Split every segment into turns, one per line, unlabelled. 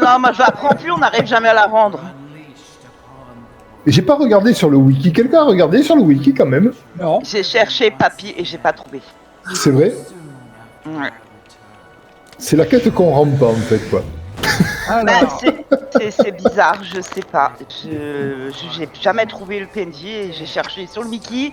non, moi je l'apprends plus, on n'arrive jamais à la rendre.
Et j'ai pas regardé sur le wiki. Quelqu'un a regardé sur le wiki quand même?
Non.
J'ai cherché papy et j'ai pas trouvé.
C'est vrai?
Ouais.
C'est la quête qu'on rend pas en fait, quoi.
Bah,
Alors,
c'est bizarre, je sais pas. J'ai jamais trouvé le PNJ et j'ai cherché sur le wiki,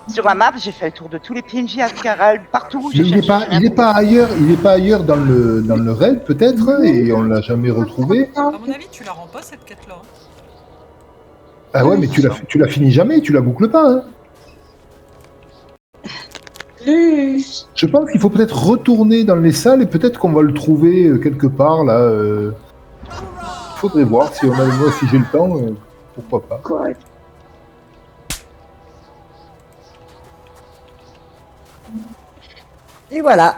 sur la map, j'ai fait le tour de tous les PNJ à Scaral, partout.
Mais
J'ai cherché, j'ai
il est
rien
pas ailleurs. Il est pas ailleurs dans le raid peut-être et on l'a jamais retrouvé.
À mon avis, tu la rends pas cette quête-là. Hein.
Ah ouais, mais tu la finis jamais, tu la boucles pas. Hein. Je pense qu'il faut peut-être retourner dans les salles et peut-être qu'on va le trouver quelque part là. Faudrait voir si on a moi si j'ai le temps, pourquoi pas.
Et voilà.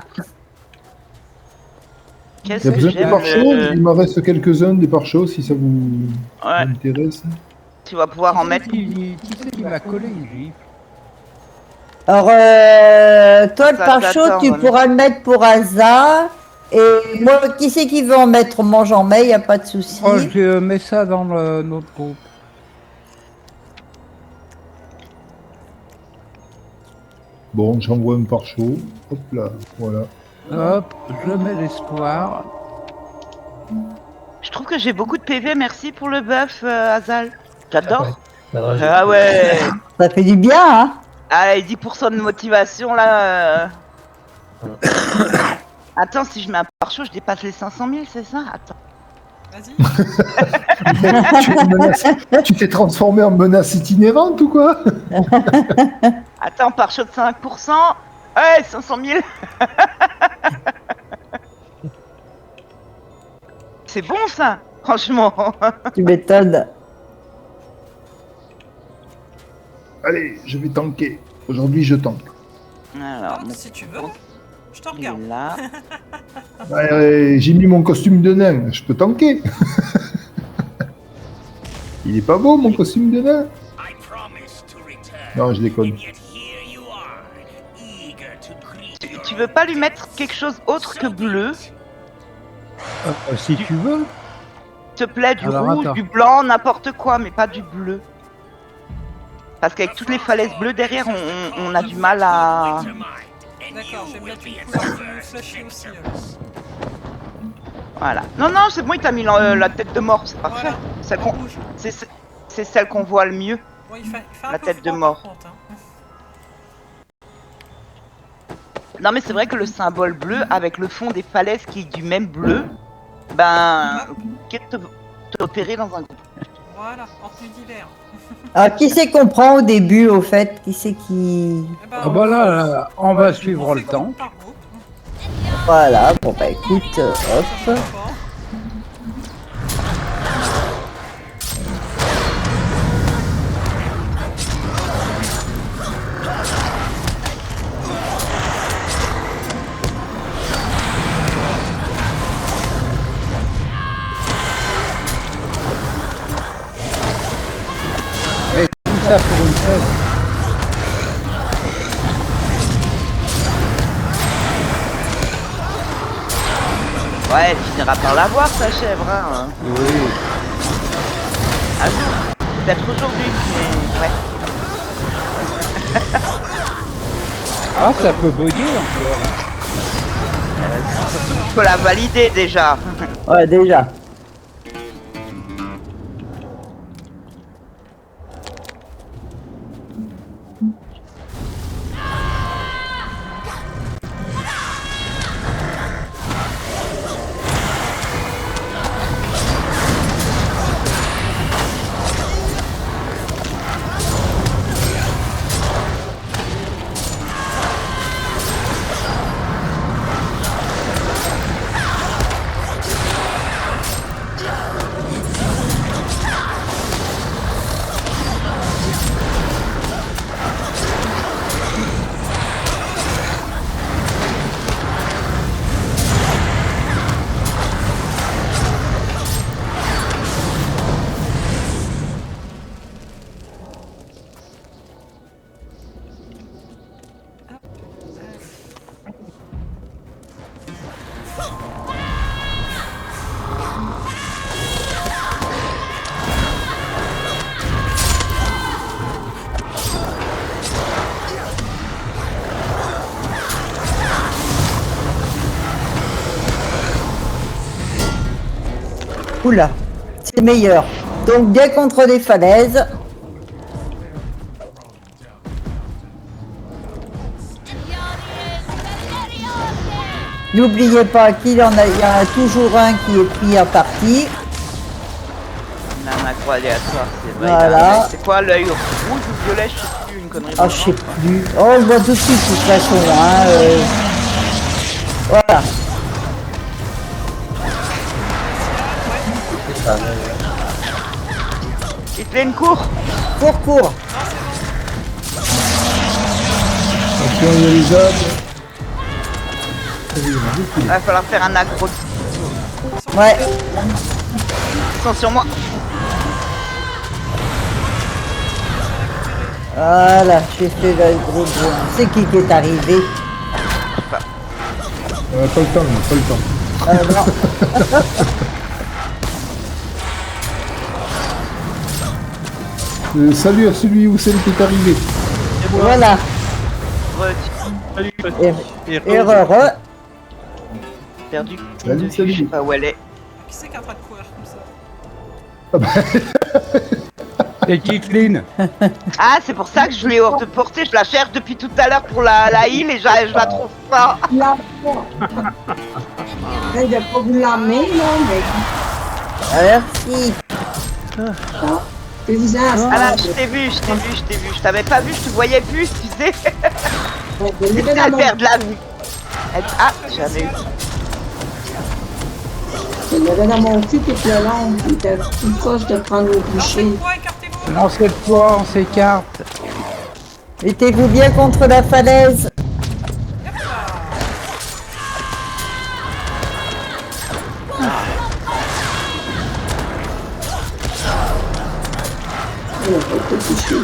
Il y
Qu'est-ce
a
que
besoin de
j'aime
pare-chocs, il m'en reste quelques-uns des pare-chocs si ça vous
Ouais,
intéresse.
tu vas pouvoir en mettre.
qui c'est qui m'a collé une gifle?
Alors, toi, le
Ça
pare-chaud,
t'attend,
tu
ouais.
pourras le mettre pour Asa. Et moi, qui c'est qui veut en mettre? Moi, j'en mets, il n'y a pas de souci.
Oh, je mets ça dans notre groupe.
Bon, j'envoie un pare-choc. Hop là, voilà.
Hop, je mets l'espoir.
Je trouve que j'ai beaucoup de PV, merci pour le buff, Azal. J'adore.
Bah,
Ah ouais.
Ça fait du bien, hein?
Allez, 10% de motivation là. Attends, si je mets un pare-chaud, je dépasse les 500 000, c'est ça? Attends.
Vas-y.
Tu t'es transformé en menace itinérante ou quoi?
Attends, pare-chaud de 5%. Ouais, 500 000. C'est bon ça, franchement.
Tu m'étonnes.
Allez, je vais tanker. Aujourd'hui, je tank.
Alors,
Ah, si tu veux, je te
il
regarde.
est là.
J'ai mis mon costume de nain, je peux tanker. Il est pas beau mon costume de nain? Non, je déconne.
Tu veux pas lui mettre quelque chose autre que bleu?
Si tu veux.
S'il te plaît, du
Alors,
rouge,
attends.
du blanc, n'importe quoi, mais pas du bleu. Parce qu'avec toutes les falaises bleues derrière, on a du mal à...
D'accord, je vais mettre une couleur plus flashy aussi.
Voilà. Non, non, c'est bon, il t'a mis la tête de mort, c'est parfait.
Voilà,
Celle
en
qu'on-
rouge.
C'est celle qu'on voit le mieux.
Bon, il fait un
La
peu
tête de
froid,
mort.
par contre, hein.
Non, mais c'est vrai que le symbole bleu, avec le fond des falaises qui est du même bleu, ben... Qu'est-ce que t'as opéré dans un groupe?
Voilà, en tenue d'hiver.
Alors, qui c'est qu'on prend au début, au fait? Qui c'est qui...
Eh ben,
Ah bah là, on va suivre
on
le
fait
temps.
groupe par groupe.
Voilà, bon bah écoute,
Ça
hop.
change pas.
Tout ça pour une chaise.
Ouais, elle finira par l'avoir, sa chèvre, hein.
Oui.
Un jour. Peut-être aujourd'hui, mais... Ouais.
Ah, ça peut bugger encore.
Il faut la valider, déjà.
Ouais, déjà. Oula, c'est meilleur. Donc bien contre les falaises. N'oubliez pas qu'il y en a, il y en a toujours un qui est pris en partie.
On a un accro aléatoire, c'est vrai.
Voilà.
C'est quoi l'œil rouge ou violet? Je sais plus, une connerie.
Ah, je sais plus. Oh, on le voit tout de suite, de toute façon. Hein, Voilà.
Il te fait une cour.
Cours.
Attention, il y a les arbres.
Il va falloir faire un accro.
Ouais.
Ils sont sur moi.
Voilà, j'ai fait le gros. C'est qui est arrivé?
Pas le temps, pas le temps.
Non.
Salut à celui ou celle qui est arrivé.
Voilà.
Salut.
Erreur.
Perdu.
Salut,
Je
salut.
sais pas où elle est.
Qui c'est qui est en train de courir comme ça?
C'est qui clean?
Ah, c'est pour ça que je l'ai hors de portée. Je la cherche depuis tout à l'heure pour la heal et je la trouve pas.
La fois. Il n'y a pas vous l'amener, là, mais
Merci.
le visage.
Ah là, je t'ai vu. Je t'avais pas vu, je te voyais plus, tu sais.
Je l'avais dans
Elle
mon-
perd de la vue. Ah, jamais eu.
je l'avais dans mon cul toute le long. Il était tout proche de prendre le boucher.
Écartez-moi, écartez-vous.
Non, cette fois, on s'écarte.
Mettez-vous bien contre la falaise.
Il n'a pas été touché.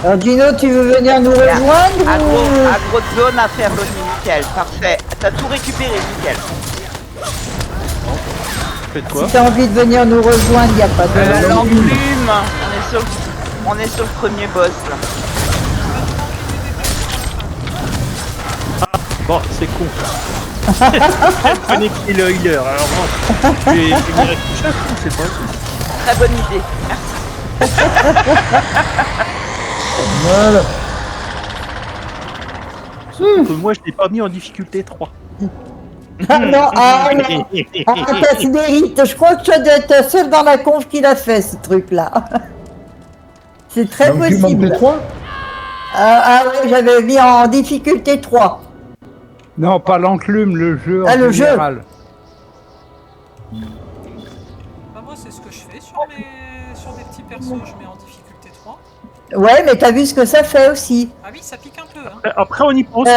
Alors Gino, tu veux venir nous rejoindre
Agro
ou...
de zone à faire, Bonnie, nickel. Parfait. T'as tout récupéré, nickel.
Faites quoi?
Si t'as envie de venir nous rejoindre, il n'y a pas de...
L'enclume. On est sur le premier boss, là.
Bon, c'est con. Prenez qui le healer. Alors bon, je vais venir avec tout ça, c'est pas.
Très bonne idée.
Voilà.
Que moi, je l'ai pas mis en difficulté 3.
Ah non, ah non. Ah, t'as ce mérite. Je crois que tu dois être seul dans la conf qui l'a fait, ce truc-là. C'est très
Donc, tu
possible.
manques 3
Ah ouais, j'avais mis en difficulté 3.
Non, pas l'enclume, le jeu
Ah,
en
le jeu.
général.
Bah, moi, c'est ce que je fais sur des petits persos, je mets en difficulté 3.
Ouais, mais t'as vu ce que ça fait aussi.
Ah oui, ça pique un peu, hein.
Après, on y pense.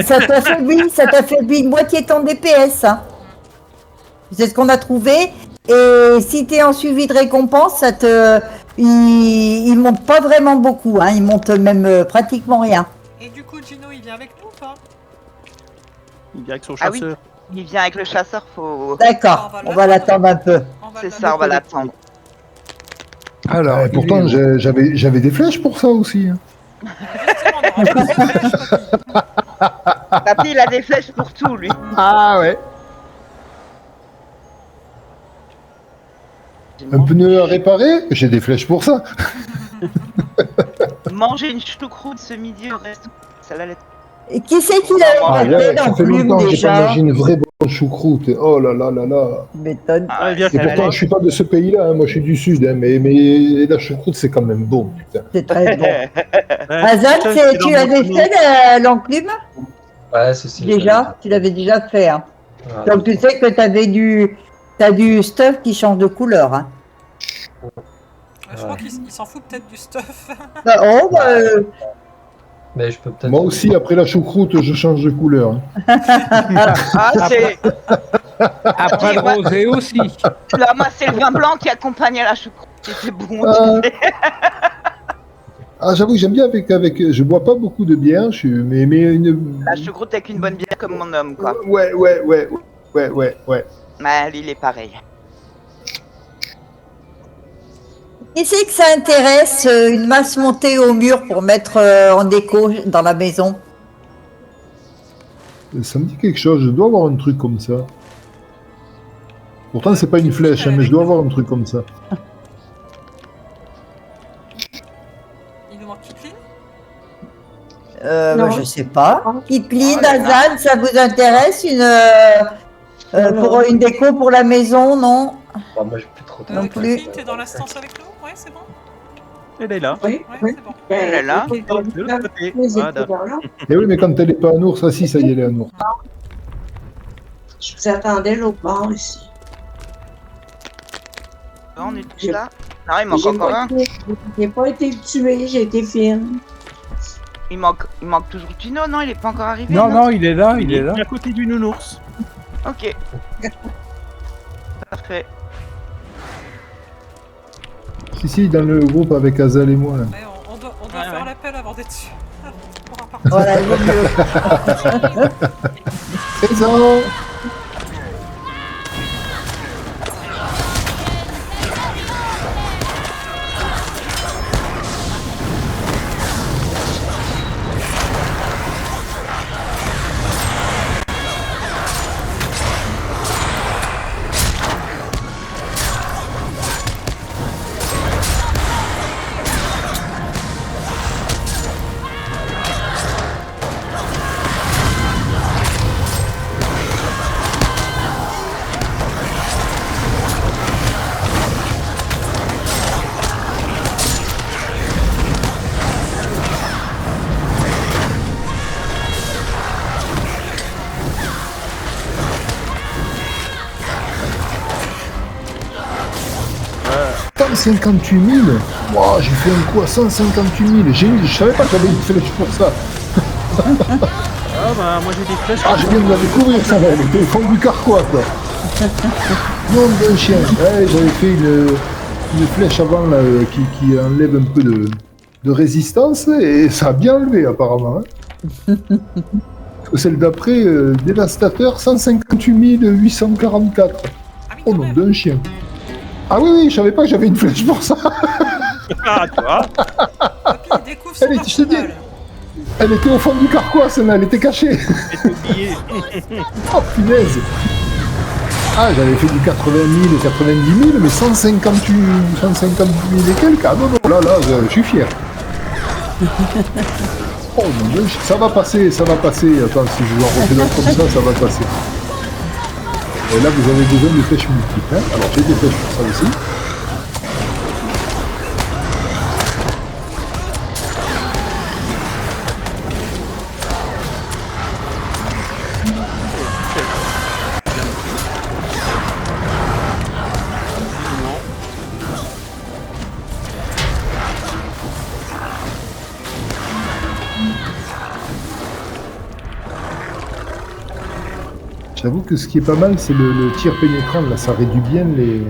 Ça t'affaiblit une moitié ton DPS. Hein. C'est ce qu'on a trouvé. Et si t'es en suivi de récompense, ça te... Il monte pas vraiment beaucoup. Hein. Il monte même pratiquement rien.
Et du coup, Gino, il vient avec nous ou pas?
Il vient avec son
Ah oui.
chasseur.
Il vient avec le chasseur, faut...
D'accord, on va l'attendre un peu.
C'est ça, on va l'attendre.
Alors,
pourtant, j'avais des flèches pour ça aussi. Hein.
Papy, il a des flèches pour tout, lui.
Ah ouais. Un pneu à réparer, j'ai des flèches pour ça.
Manger une choucroute ce midi au resto. Ça l'allait.
Et qui c'est qui
Ah,
l'avait fait
ça
dans
fait
Plume
longtemps que j'ai pas
déjà?
mangé une vraie bonne choucroute. Oh là là là là.
Tu m'étonnes.
Ah, il vient
Et pourtant, je suis pas de ce pays-là, hein. Moi je suis du sud, hein. mais la choucroute c'est quand même bon. Putain.
C'est très bon.
Ouais,
Azan,
putain,
c'est-
c'est
tu
dans
avais
mon
fait l'enclume
Ouais, c'est
déjà? Tu l'avais déjà fait. Hein.
Voilà.
Donc tu sais que t'as du stuff qui change de couleur. Hein.
Je crois qu'il s'en fout peut-être du stuff.
Oh, bah,
Mais je peux peut-être.
Moi aussi, après la choucroute, je change de couleur. Hein.
Ah, c'est...
après le rosé aussi.
Là, moi, c'est le vin blanc qui accompagnait la choucroute. C'était bon.
Ah. Ah, j'avoue, j'aime bien avec. Je bois pas beaucoup de bière, mais une.
La choucroute avec une bonne bière comme mon homme, quoi.
Ouais.
Mais il est pareil.
Qui c'est que ça intéresse une masse montée au mur pour mettre en déco dans la maison?
Ça me dit quelque chose, je dois avoir un truc comme ça. Pourtant, c'est pas une flèche, hein, mais je dois avoir un truc comme ça.
Il nous manque Kitlin?
Bah, je sais pas. Kitlin,
Oh là là.
Azad, ça vous intéresse pour une déco pour la maison, non?
Bon, moi, j'ai plus trop de
Non
temps.
plus.
Kitlin, t'es dans l'instance avec nous? Ouais, c'est bon?
Elle est là.
Oui,
Ouais,
oui.
c'est bon.
Elle est là.
De l'autre côté.
Les
Voilà.
écouteurs, là.
Et oui, mais quand elle est pas un ours, ah si, ça y est, elle est un ours.
Je vous attendais l'autre bord ici.
On est tous là. Non, il manque encore un.
J'ai pas été tué, j'ai été fine.
Il manque toujours Tino, non? Il est pas encore arrivé?
Non, il est là, il est là.
à côté du nounours.
Ok. Parfait.
Si, dans le groupe avec Azal et moi. Là.
Ouais, on doit
Ouais,
faire
ouais.
l'appel avant d'être sûr. Pour un parti.
Voilà, il vaut mieux.
Présent. « 158 000 !» Wow, j'ai fait un coup à 158 000. Je savais pas que j'avais une flèche pour ça.
Ah bah moi j'ai des flèches.
Ah, je viens de la découvrir, ça va. Elle était au fond du carquois, quoi. Nom d'un chien. Ouais, j'avais fait une flèche avant là, qui enlève un peu de résistance et ça a bien enlevé apparemment. Hein. Celle d'après, dévastateur, 158 844.
Ah oui,
Oh
quand
nom
même.
d'un chien. Ah oui, je savais pas que j'avais une flèche pour ça.
Ah toi.
Papy, il découvre son
Allez, je te dis.
arsenal.
Elle était au fond du carquois, celle-là, elle était cachée.
J'ai oublié.
Oh punaise. Ah, j'avais fait du 80 000 et 90 000, mais 158 000 et quelques. Ah non, là, je suis fier. Oh mon dieu, ça va passer. Attends, si je vous en refais d'autres comme ça va passer. Et là, vous avez besoin de flèches multiples. Hein. Alors, j'ai des flèches pour ça aussi. J'avoue que ce qui est pas mal, c'est le tir pénétrant. Là, ça réduit bien les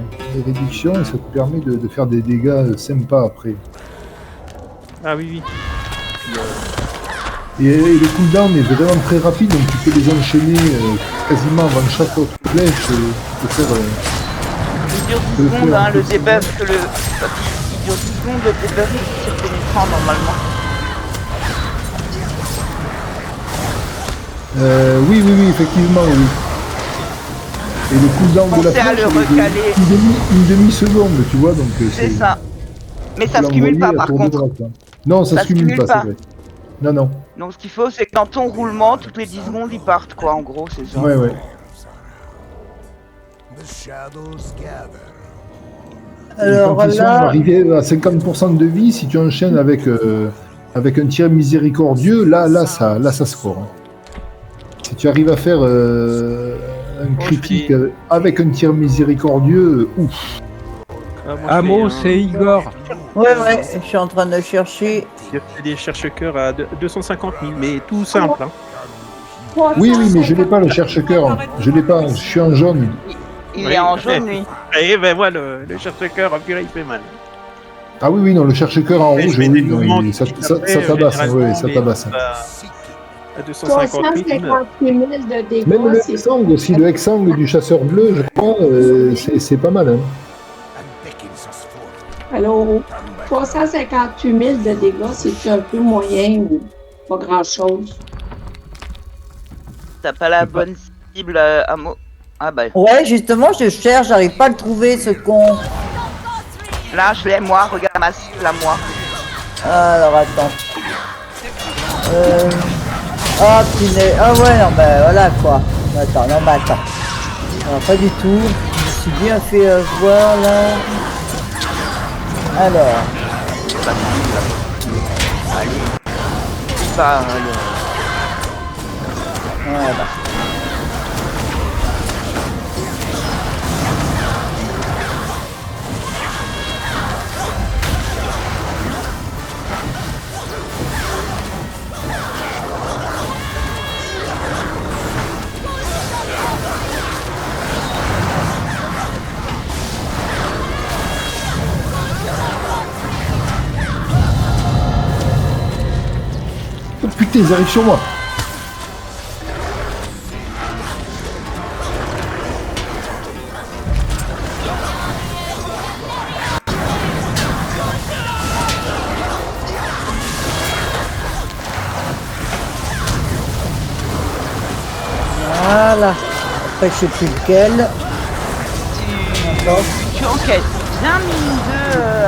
réductions et ça te permet de faire des dégâts sympas après.
Ah oui.
Et le cooldown est vraiment très rapide, donc tu peux les enchaîner quasiment avant chaque autre flèche. Tu peux faire,
Il dure 10
Le
secondes,
feu,
hein,
un
le
peu,
debuff. Il dure 10 secondes le debuff du tir pénétrant normalement.
oui, effectivement, oui. Et le cooldown de la
Pensez à
flèche,
le
il est de
recaler.
une demi-seconde, tu vois, donc
C'est ça. Mais ça
faut
se cumule pas
l'envoyer à
par
tour de
contre.
bras, quoi. Non, ça
Ça
se
se
cumule
cumule
pas,
pas.
c'est vrai. Non.
Donc ce qu'il faut, c'est que dans ton roulement, toutes les 10 secondes, ils partent quoi, en gros, c'est ça.
Ouais. Et
Alors
quand ils sont
là,
arrivés à 50% de vie, si tu enchaînes avec un tir miséricordieux, là ça score. Hein. Si tu arrives à faire un critique avec un tir miséricordieux, ouf.
Ah,
Amo, c'est Igor.
ouais, je suis en train de chercher.
Il a fait des cherche-cœurs à 250 000, mais tout simple. Hein.
Oui, mais je l'ai pas le cherche-cœur. Je l'ai pas, je suis en jaune.
Il
Oui.
est en jaune, lui.
Et ben moi, le cherche-cœur, purée, il fait mal.
Ah oui, oui, non, le cherche-cœur en
Et
rouge,
je mets
oui,
des
non,
mouvements
ça
tout de suite
tabasse,
après,
oui, ça
généralement,
tabasse.
À 258, il meurt.
358 000 de dégâts.
Même le
c'est
Hexang aussi, le Hexang du chasseur bleu, je crois, c'est pas mal. Hein.
Alors, 358 000 de dégâts, c'est un peu moyen ou pas grand-chose.
T'as pas la bonne cible à mot. Ah bah
Ouais, justement, je cherche, j'arrive pas à le trouver, ce con.
là je l'ai moi, regarde ma cible à moi.
Alors, attends. Ah, punaise. Ah ouais, non, bah voilà, quoi. Attends, non, bah attends. Alors, pas du tout. Je me suis bien fait voir, là. Alors.
Bah,
Voilà.
Oh putain, ils arrivent sur moi.
Voilà. Après, je sais plus lequel. D'accord.
tu enquêtes bien mine de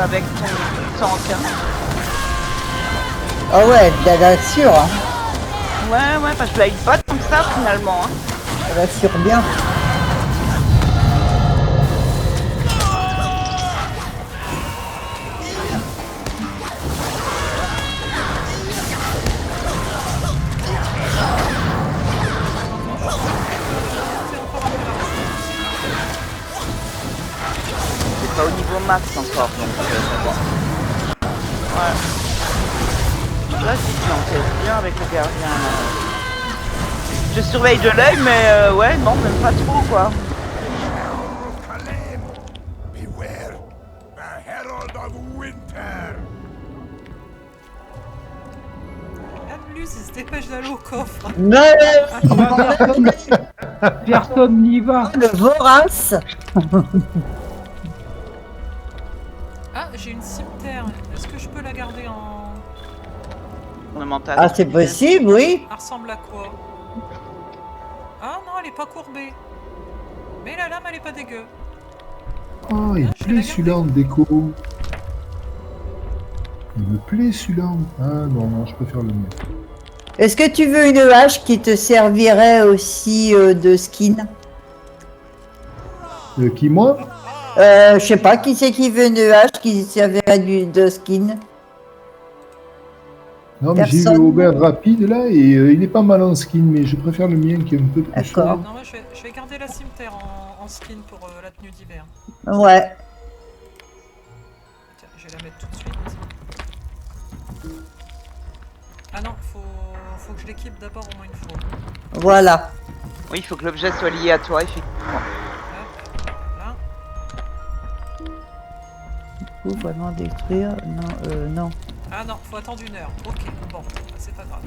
avec ton tank. Hein.
Ah ouais, elle assure, hein.
Ouais, parce que là il pas comme ça finalement. Hein.
Elle assure bien.
C'est pas au niveau max encore, donc c'est bon. Ouais. Là si tu enquêtes bien avec le gardien. Je surveille de l'œil mais ouais non même pas trop quoi.
Amlus, il se dépêche d'aller au coffre.
Non,
Personne n'y va.
le vorace.
Ah, j'ai une cimetière. Est-ce que je peux la garder en...
Ornemental.
Ah, c'est possible, oui.
Elle ressemble à quoi? Ah non, elle est pas courbée. Mais la lame, elle est pas dégueu.
Oh, il me
je vais
plaît
la
celui-là en déco. Il me plaît celui-là. Ah non, je préfère le mien.
Est-ce que tu veux une hache qui te servirait aussi de skin?
Qui, moi?
Je sais pas, qui c'est qui veut une hache qui servirait de skin?
Non, mais j'ai eu le
Personne.
Aubert rapide là et il est pas mal en skin, mais je préfère le mien qui est un peu plus chaud.
D'accord.
Non, moi, je vais garder la cimetière en skin pour la tenue d'hiver.
Ouais.
Tiens, je vais la mettre tout de suite. Ah non, faut que je l'équipe d'abord au moins une fois.
Voilà.
Oui, il faut que l'objet soit lié à toi effectivement.
Hop, là.
Ou vraiment détruire? Non, non.
Ah non, faut attendre 1 heure. Ok, bon, c'est pas grave.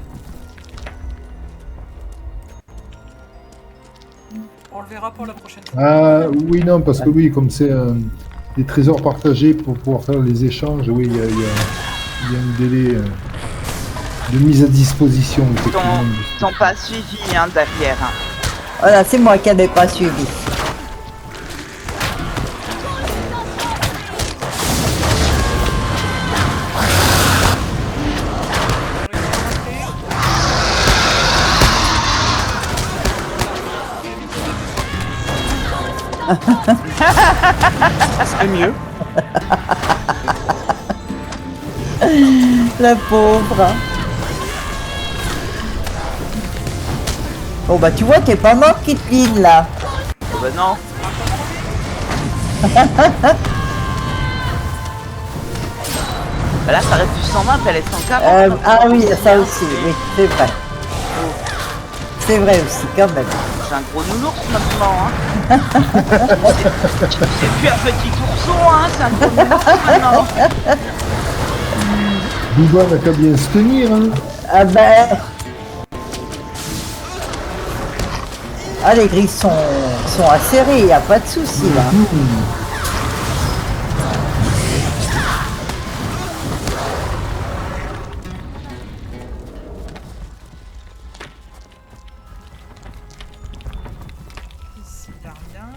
On le verra pour la prochaine fois.
Ah oui, non, parce que oui, comme c'est des trésors partagés pour pouvoir faire les échanges, oui, il y a un délai de mise à disposition. effectivement.
Ils t'ont pas suivi hein, derrière. Hein.
Voilà, c'est moi qui n'avais pas suivi.
C'est mieux.
La pauvre. Bon bah tu vois, t'es pas mort, Kitline, là.
Oh bah non. Bah là ça reste du 120, elle est 140.
Ah oui, ça aussi, oui, c'est vrai. C'est vrai aussi, quand même.
C'est un gros nounours maintenant. Hein. C'est plus un petit ourson, hein, c'est un gros nounours maintenant.
Bouba n'a qu'à bien se tenir. Hein.
Ah ben... Ah, les grilles sont acérées, il n'y a pas de souci là.
Ici, il n'y a rien.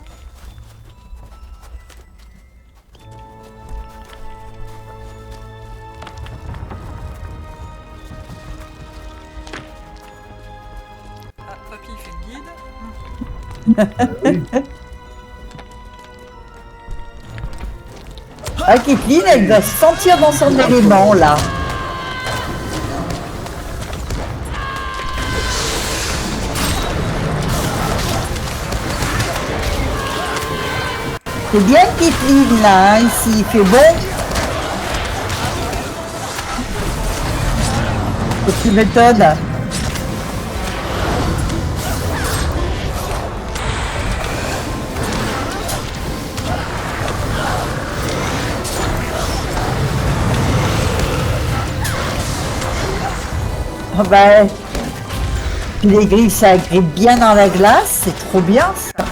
Ah, papy, il fait le guide.
Ah, Kathleen, elle va se sentir dans son élément là. C'est bien Kathleen là, hein, ici, il fait bon. Tu m'étonnes. Oh ben, les grilles ça agrippe bien dans la glace, c'est trop bien ça.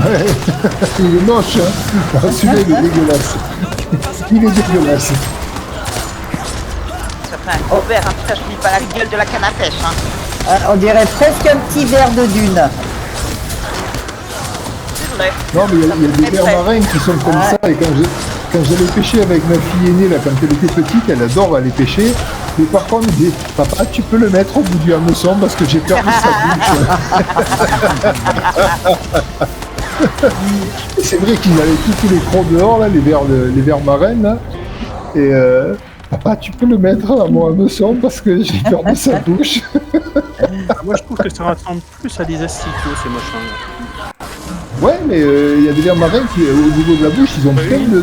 Ouais. Il est moche, hein. Ah, celui-là, il est dégueulasse. Il est dégueulasse.
Ça fait un gros verre, hein, putain, je finis pas la gueule de la canne à pêche. Hein.
On dirait presque un petit verre de dune.
C'est vrai.
Non, mais il y a des vers marins qui sont comme ça. Et quand j'allais pêcher avec ma fille aînée, là, quand elle était petite, elle adore aller pêcher. Mais par contre, il dit, papa, tu peux le mettre au bout du hameçon parce que j'ai perdu sa bouche. Et c'est vrai qu'ils avaient tous les crocs dehors, là, les vers marins, là. Et papa, tu peux le mettre à mon hameçon parce que j'ai perdu sa bouche.
Moi, je trouve que ça ressemble plus à des asticots, ces machins-là.
Ouais, mais il y a des vers marins qui, au niveau de la bouche, ils ont plein de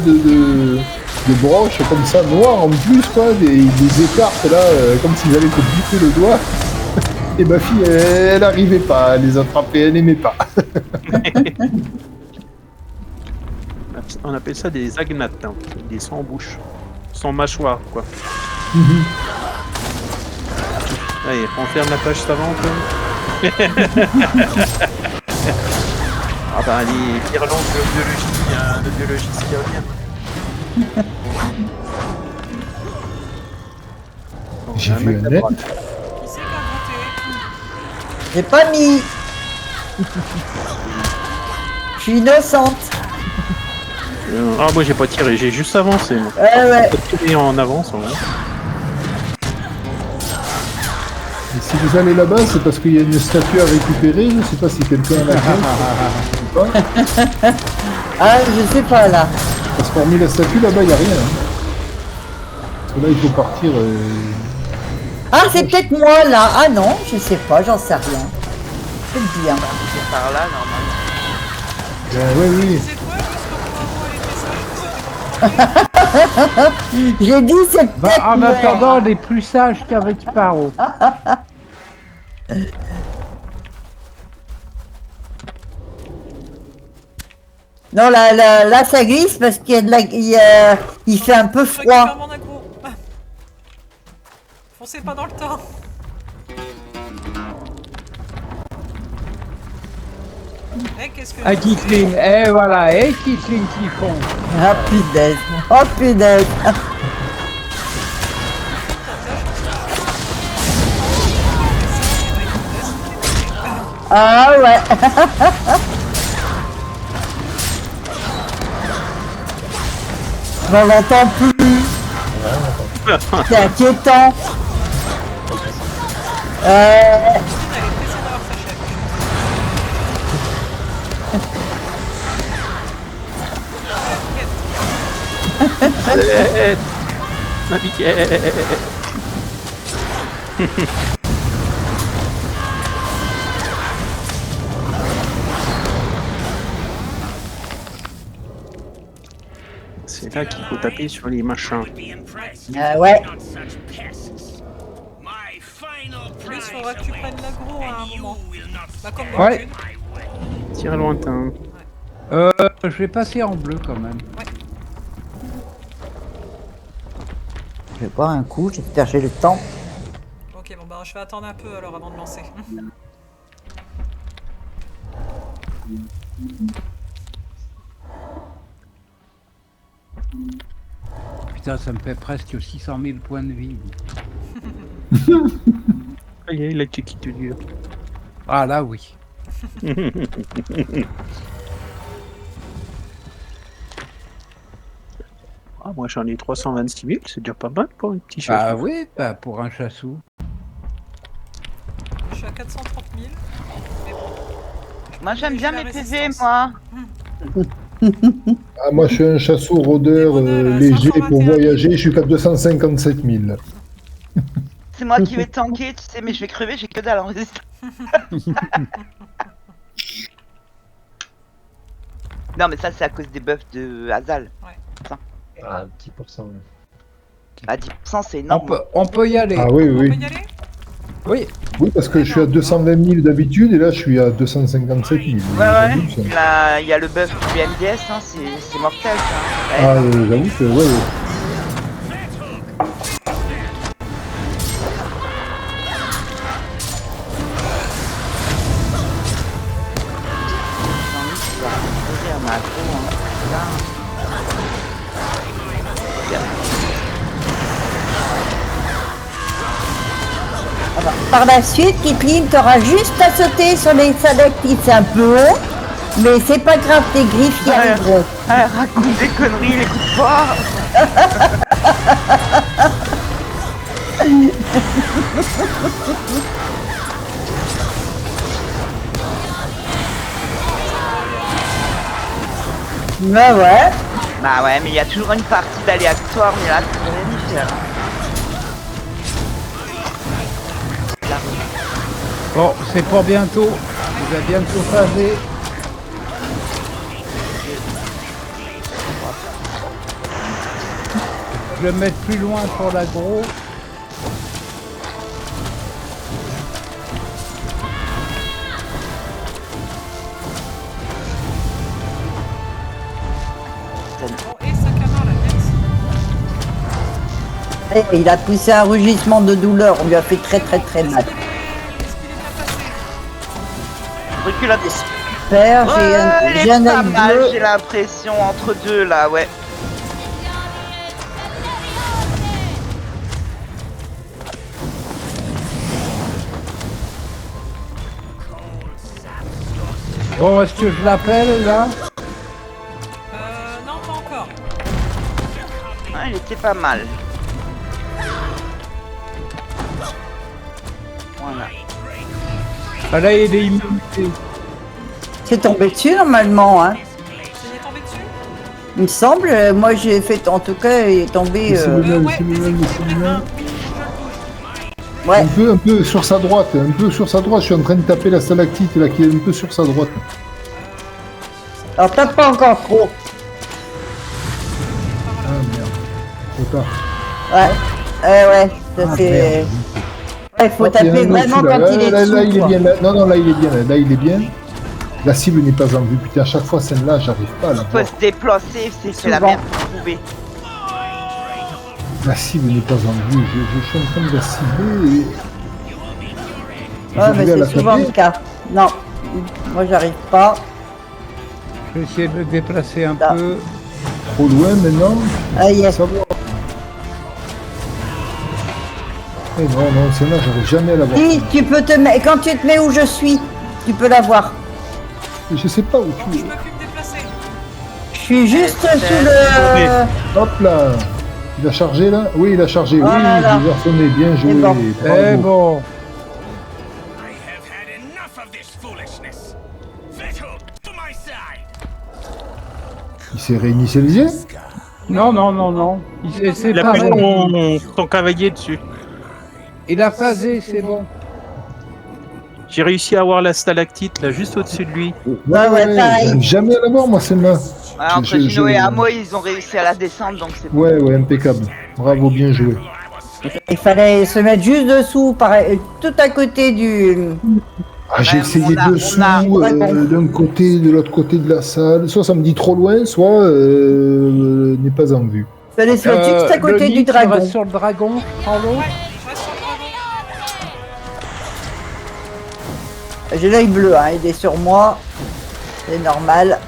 broches comme ça, noires en plus, quoi. Des écartes, là, comme s'ils allaient te buter le doigt. Et ma fille, elle n'arrivait pas à les attraper, elle n'aimait pas.
On appelle ça des agnates, hein. Des sans bouche, sans mâchoire, quoi. Allez, on ferme la page savante. Ah bah les guirlandes de biologiste qui revient.
J'ai vu un net.
Qui c'est qui a voté?
J'ai pas mis. Je suis innocente.
Ah moi j'ai pas tiré, j'ai juste avancé moi.
Ouais.
Et en avance, ouais.
Et si vous allez là-bas, c'est parce qu'il y a une statue à récupérer. Je sais pas si quelqu'un en a fait.
Ah, je sais pas là.
Parce qu'hormis la statue, là-bas, il n'y a rien. Hein. Parce que là, il faut partir.
Ah, c'est peut-être moi là. Ah non, je sais pas, j'en sais rien. C'est bien.
C'est par là, normalement.
Oui.
C'est quoi parce que pour avoir les messages,
J'ai dit c'est peut-être
En
moi.
attendant, on est plus sage qu'avec Sparrow.
Non, là, ça glisse parce qu'il y a de la... il fait un peu
je récupère
froid.
mon aggro. Foncez pas dans le temps. Eh, qu'est-ce que...
Ah, Kathleen, et voilà, et Kathleen qui font.
Ah, punaise. Oh, punaise. Ah, ouais. On l'entend plus. C'est inquiétant.
Elle est pressée d'avoir sa chef.
Naviguette. C'est là qu'il faut taper sur les machins.
Ouais.
Plus, il faudra que tu prennes l'aggro à un moment. Bah, comme
Ouais.
d'habitude.
Tir lointain.
Je vais passer en bleu quand même.
Je vais boire un coup, j'espère que j'ai le temps.
Ok, bon, bah, je vais attendre un peu alors avant de lancer.
Putain, ça me fait presque 600 000 points de vie.
Aïe, aïe, la check qui te dure.
Ah là, oui.
Ah, moi j'en ai 326 000, c'est déjà pas mal pour un petit
Ah
chasseur.
oui, bah pour un chassou.
Je suis à 430 000. Mais bon.
Moi j'aime bien
La
mes PV,
résistance.
moi.
Ah, moi, je suis un chasseur rôdeur léger pour voyager. Je suis qu'à 257 000.
C'est moi qui vais tanker, tu sais, mais je vais crever, j'ai que dalle en résistance. Non, mais ça, c'est à cause des buffs de Hazal.
Ah, 10%.
À 10%, c'est
On
énorme.
peut y aller.
Ah oui,
On
oui.
peut y aller?
Oui.
Oui, parce que je suis à 220 000 d'habitude et là, je suis à 257 000.
Ouais. Il y a le buff du MDS, hein, c'est mortel, ça.
Ah, j'avoue que, ouais.
Par la suite, Kitline, t'auras juste à sauter sur les stalactites un peu haut, mais c'est pas grave, tes griffes y arriveront.
Raconte des conneries, il écoute pas.
Bah ouais.
Bah ouais, mais il y a toujours une partie d'aléatoire, mais là, c'est rien y faire.
Bon, c'est pour bientôt. Il va bientôt phaser. Je vais me mettre plus loin pour l'aggro.
Bon, et Sakama, la tête.
Et il a poussé un rugissement de douleur, on lui a fait très mal.
Est-ce qu'il est bien passé?
Recule à des...
Père,
Ouais,
j'ai
elle
un
est pas
œil
mal,
bleu.
j'ai l'impression, entre deux, là, ouais.
Bon, est-ce que je l'appelle là?
Non, pas encore.
Ouais, il était pas mal. Voilà.
Ah là, il est immunité.
C'est tombé dessus normalement, hein.
Il est tombé dessus?
Il me semble, moi j'ai fait, en tout cas, il est tombé.
C'est le même,
Ouais,
c'est le
mais
même,
c'est
c'est le
tombé.
même.
Oui, je le bouge.
Ouais.
Un peu sur sa droite, je suis en train de taper la stalactite là qui est un peu sur sa droite.
Alors tape pas encore trop.
Ah merde, trop tard.
Ouais. Ouais, ça fait. Ouais, faut
Hop, il y en a
taper
un autre,
vraiment
celui-là.
quand il est
là,
dessous,
il est
quoi.
bien. Non, là il est bien. Là il est bien. La cible n'est pas en vue. Putain, à chaque fois celle-là, j'arrive pas à la
Faut
voir.
se déplacer, c'est la
Souvent.
merde pour trouver.
La cible n'est pas en vue. Je suis en train de la cibler et...
Ouais, mais
J'arrive à la
c'est souvent
taper.
le cas. Non, moi j'arrive pas.
Je vais essayer de le déplacer un
Là.
peu.
Trop loin maintenant.
Ah, yes.
Ça va. Eh non, celle-là, j'arrive jamais à la voir.
Si, tu peux te mettre. Quand tu te mets où je suis, tu peux la voir.
Je sais pas où
Donc,
tu
je
es.
peux plus me déplacer.
Je suis juste sous le.
Hop là. Il a chargé là? Oui, il a chargé.
Voilà.
Oui, il a sonné. Bien joué.
bon.
Bravo.
Eh bon.
Il s'est réinitialisé?
Non. C'est
Il a
pas
pris
vrai.
ton cavalier dessus.
Il a phasé, c'est bon.
J'ai réussi à avoir la stalactite là juste au-dessus de lui.
Ouais, pareil.
J'arrive jamais à la voir, moi, celle-là.
Ouais, entre
Je-
Gino
je-
et Amo, ils ont réussi à la descendre, donc c'est bon.
Ouais, impeccable. Bravo, bien joué.
Il fallait se mettre juste dessous, tout à côté du...
Ah, j'ai essayé dessous, d'un côté, de l'autre côté de la salle. Soit ça me dit trop loin, soit n'est pas en vue.
Il fallait se mettre juste à côté du
Tu
dragon.
restes sur le dragon, Carlo.
Ouais, je reste sur le dragon.
J'ai l'œil bleu, hein, il est sur moi. C'est normal.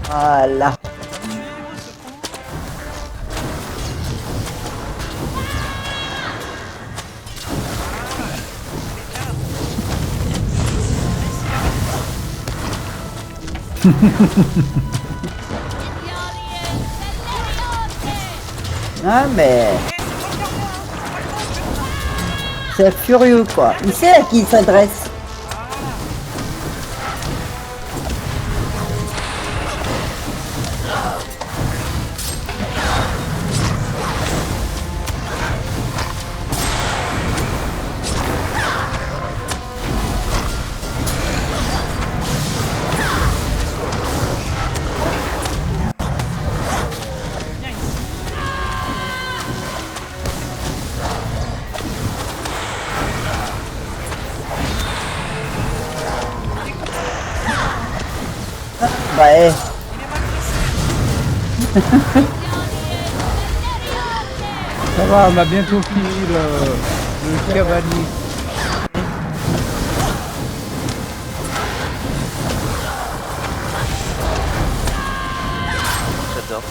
Voilà. Ah mais... C'est furieux quoi. Il sait à qui il s'adresse. Ouais.
Ça va, on a bientôt fini le cavalier.
J'adore.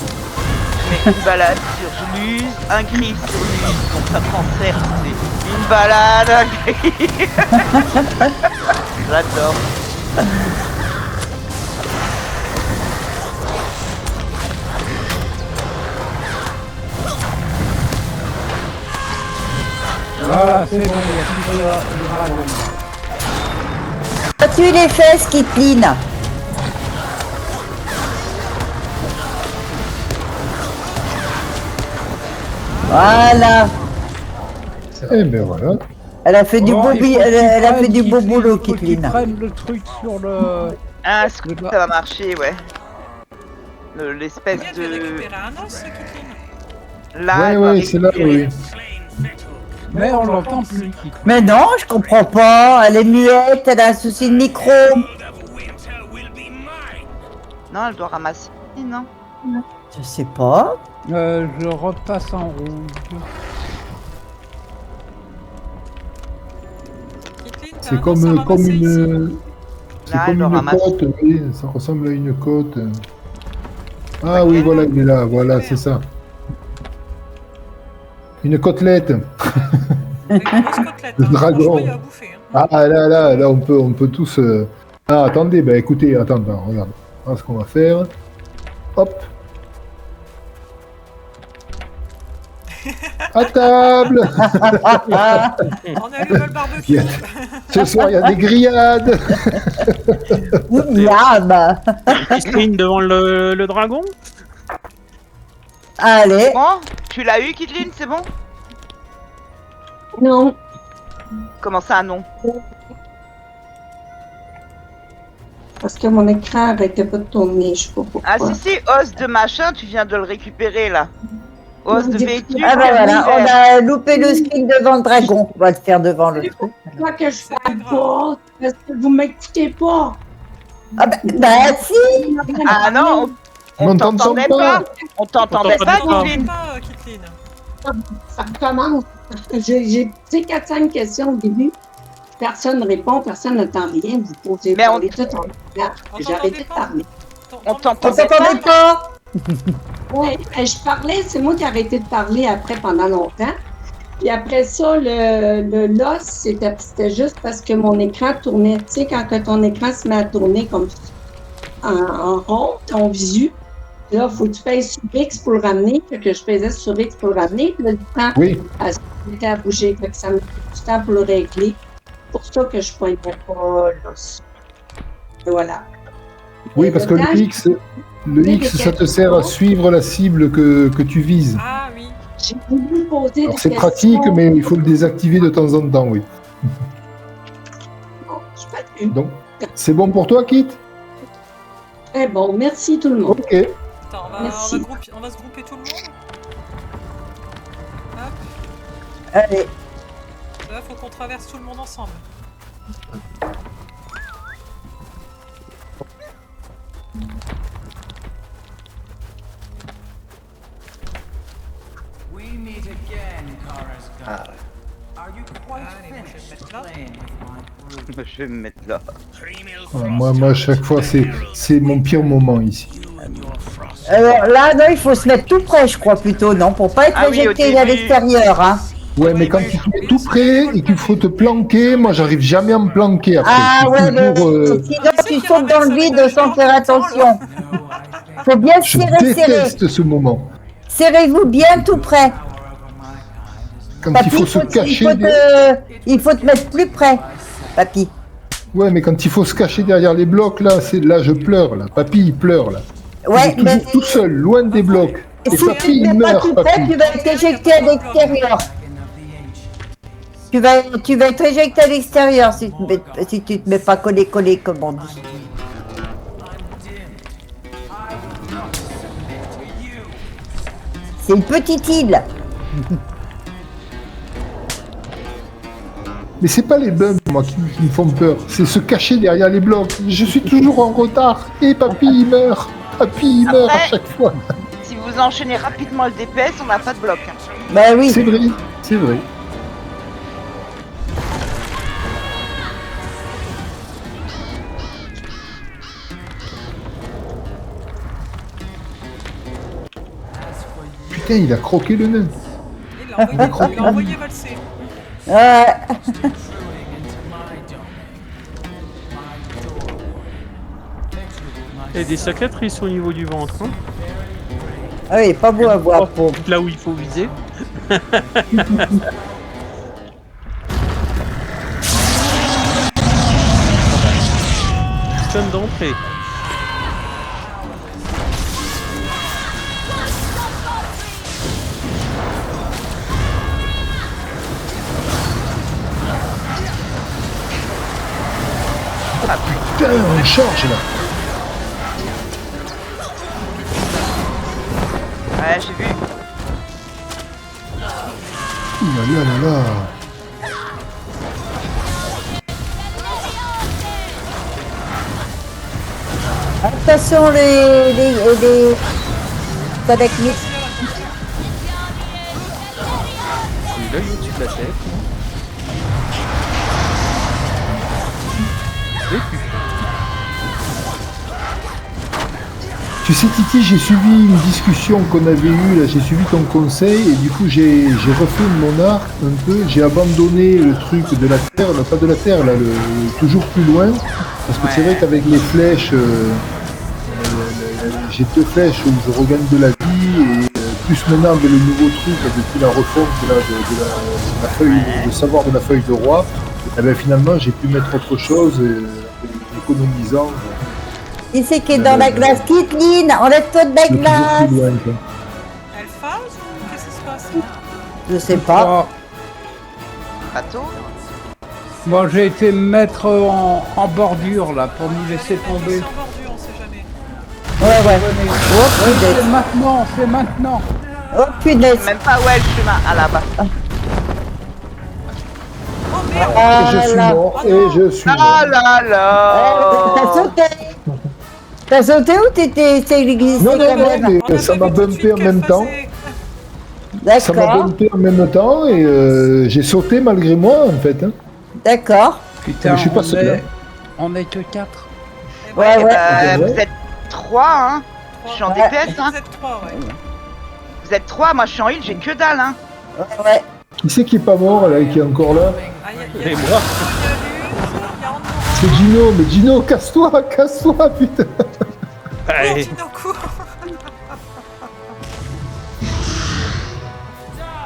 Mais une balade sur Luz, un cri sur Luz, donc ça transfère, c'est une balade, un cri. J'adore.
Voilà, c'est bon, il y a plus que le dragon.
As-tu les fesses qui clinent? Voilà.
Eh ben voilà.
Elle a fait du
Oh,
beau,
il faut
elle a fait
qu'il
du beau
prenne-
boulot,
il faut qu'il
Kitline.
prenne le truc sur le...
Ah, ça va marcher, ouais. L'espèce
Bien, tu viens de
de...
récupérer un os, Kitline.
Là,
Ouais,
elle va
ouais, c'est là,
récupérer.
oui.
Mais on l'entend plus.
Mais non, je comprends pas. Elle est muette, elle a un souci de micro.
Non, elle doit ramasser, non?
Je sais pas.
Je repasse en rouge.
Kitline, t'as
C'est
un os à
comme
ramasser ici.
une... C'est
Là, elle
comme
doit
une
ramasser.
côte, oui, ça ressemble à une côte. Ah oui, voilà, il est là, voilà, c'est ça. Une côtelette.
Avec une grosse côtelette,
Le
hein.
dragon.
Franchement, il y a à bouffer. Hein.
Ah là, on peut tous... Ah, attendez, bah écoutez, attends, regarde. Voilà ce qu'on va faire. Hop. À table.
On allume le barbecue.
Yeah. Ce soir, il y a des grillades.
Miam.
Christine devant le dragon.
Allez.
Bon, tu l'as eu, Kitline, c'est bon?
Non,
Comment ça, non?
parce que mon écran arrêtait pas de tourner, je sais pas pourquoi.
Ah si, si, os de machin, tu viens de le récupérer, là. Os de véhicule.
Ah ben voilà, on a loupé le screen devant le dragon. On va le faire devant le truc.
Pourquoi que je parle pas? Parce que vous m'écoutez pas.
Ah ben si.
Ah non, on t'entendait pas. On t'entendait
On
pas,
t'entendait
Kitline.
Pas, Kitline.
Ça recommence. J'ai posé 4-5 questions au début. Personne ne répond, personne n'entend rien. Vous posez
Mais on-
parler tout en l'air. J'ai arrêté de parler.
On
On
t'entendait
s'entendait
pas.
pas.
Ouais, je parlais, c'est moi qui ai arrêté de parler après pendant longtemps. Puis après ça, le loss, c'était juste parce que mon écran tournait. Tu sais, quand que ton écran se met à tourner comme en rond, ton visu, là, il faut que tu fasses sur X pour le ramener. Fait que je faisais sur X pour le ramener. Puis là, le temps
Oui,
à bouger. Fait que ça me fait du temps pour le régler. C'est pour ça que je ne pointais pas l'os. Et voilà.
oui, parce que le X, ça te sert à suivre la cible que tu vises.
Ah oui.
J'ai voulu poser
Alors
des
c'est
questions.
pratique, mais il faut le désactiver de temps en temps, oui.
Non, je suis pas venue.
Donc, c'est bon pour toi, Kit?
Très bon, merci tout le monde.
Ok.
Attends, on va
Merci.
se grouper tout le monde.
Allez.
Là, faut qu'on traverse tout le monde ensemble.
Ah,
Allez, moi, je vais me mettre là.
Je vais me mettre là.
Moi, à chaque fois, c'est mon pire moment ici.
Alors là, non, il faut se mettre tout près, je crois, plutôt, non? Pour pas être
Ah oui, au
éjecté à
début.
l'extérieur, hein.
Ouais, mais quand tu te mets tout près et qu'il faut te planquer, moi, j'arrive jamais à me planquer après.
Ah
Je
ouais,
suis
mais
toujours,
sinon tu sautes dans le vide sans faire attention. Faut bien
je
serrer.
déteste ce moment.
Serrez-vous bien tout près.
Quand
Papy,
il faut se cacher.
il faut te mettre plus près, papy.
Ouais, mais quand il faut se cacher derrière les blocs, là, là, je pleure, là. Papy, il pleure, là.
Ouais,
Il est toujours tout seul, loin des blocs. Et
si tu
papy,
te
il
mets pas
meurt,
tout près,
papy.
tu vas être éjecté à l'extérieur. Tu vas être éjecté à l'extérieur si tu te mets pas collé, comme on dit. C'est une petite île.
Mais c'est pas les bugs, moi, qui me font peur. C'est se cacher derrière les blocs. Je suis toujours en retard. Et papy, il meurt. Papy, il meurt à
Après-
chaque fois.
Si vous enchaînez rapidement le DPS, on n'a pas de bloc. Hein.
Bah oui.
C'est vrai, c'est vrai. Putain, il a croqué le nain.
Il l'a envoyé valser.
Ouais.
Et des cicatrices au niveau du ventre. Hein.
Ah oui, pas beau à voir. Pauvre.
Là où il faut viser. Stun d'entrée.
Putain, on charge là.
Ouais, j'ai vu.
Ouh là là là là.
Attention les Sadaknis.
Il l'œil au-dessus de la tête.
Tu sais Titi, j'ai suivi une discussion qu'on avait eue, là, j'ai suivi ton conseil et du coup j'ai refait mon arc un peu, j'ai abandonné le truc de la terre, pas de la terre là, toujours plus loin, parce que c'est vrai qu'avec les flèches, j'ai 2 flèches où je regagne de la vie et plus maintenant avec le nouveau truc là, depuis la refonte là, de la feuille, de savoir de la feuille de roi, et ben, finalement j'ai pu mettre autre chose économisant.
Qui c'est qui est dans la glace? Kitline, enlève-toi de la
toujours
glace.
plus loin, quoi.
Elle phase ou qu'est-ce qui se passe?
Je sais pas.
Bateau.
Bon, j'ai été me mettre en bordure là pour nous laisser
Allez,
tomber.
sur bordure, on sait jamais.
Ouais. Oh
C'est
punaise.
maintenant, c'est maintenant.
Oh punaise.
Même pas où est le chemin. Ah là-bas.
Oh merde!
Ah
Et je suis
là.
mort, et je suis
Ah
mort.
là là.
T'as sauté. T'as sauté ou t'es glissé
Non,
quand même?
mais
On a
ça
pas
m'a
vu tout de
bumpé
suite
en
qu'elle
même temps.
faisait-
Ça m'a
D'accord.
bumpé en même temps et j'ai sauté malgré moi en fait. Hein.
D'accord.
Putain,
Mais je suis pas seul, hein.
on est que 4.
Eh ben,
Ouais,
Eh
ouais.
ben,
Ouais.
vous êtes 3, hein. Je suis en
Ouais.
DPS, hein.
Vous êtes 3, ouais.
Vous êtes 3, moi je suis en heal, j'ai que dalle, hein.
Ouais.
Qui c'est qui est pas mort là, qui est encore là?
Ah, il y a
Et moi
il y a Andorra.
C'est Gino, mais Gino, casse-toi, putain.
Allez.
Gino court.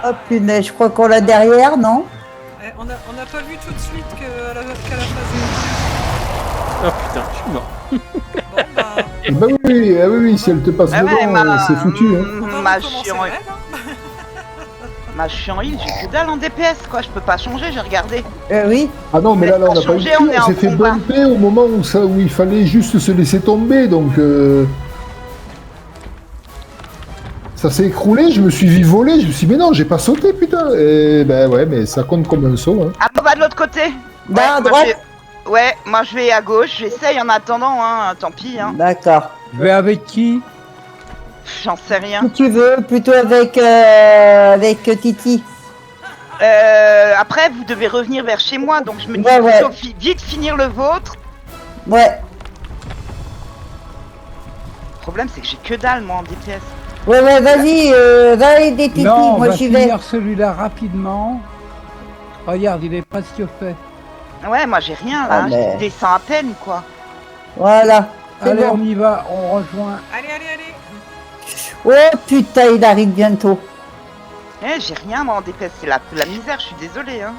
Oh punaise, je crois qu'on l'a derrière, non?
Eh, on n'a pas vu tout de suite qu'elle a phasé.
Oh putain, je suis mort.
Bon, bah,
Eh ben oui, ah oui, si elle te passe
Ah ouais,
devant, c'est foutu. Hein.
on va
Ma
recommencer
chiant,
le raid, hein.
ma je suis en heal, j'ai que dalle en DPS, quoi. Je peux pas changer, j'ai regardé.
Oui.
Ah non, mais là, on n'a pas eu
changer,
de
on
coup,
est
on
en
s'est fait
combat.
bumper au moment où il fallait juste se laisser tomber, donc... Ça s'est écroulé, je me suis vu voler, je me suis dit, mais non, j'ai pas sauté, putain. Et ben ouais, mais ça compte comme un saut. Hein.
Ah, on va de l'autre côté.
Bah, à
moi,
droite.
Ouais, moi je vais à gauche, j'essaye en attendant, hein, tant pis. Hein.
D'accord.
Je vais avec qui?
J'en sais rien.
Si tu veux, plutôt avec Titi.
Après, vous devez revenir vers chez moi, donc je me dis
Ouais, ouais.
plutôt vite finir le vôtre.
Ouais.
Le problème, c'est que j'ai que dalle, moi, en DPS.
Ouais, vas-y, va aider Titi,
Non, on
moi
va
j'y vais.
finir celui-là rapidement. Regarde, il est presque fait.
Ouais, moi j'ai rien,
Ah,
là.
mais-
Je descends à peine, quoi.
Voilà. C'est
Allez,
bon.
on y va, on rejoint.
Allez, allez, allez.
Oh putain, il arrive bientôt.
J'ai rien, moi, en DPS. C'est la misère, je suis désolée, hein.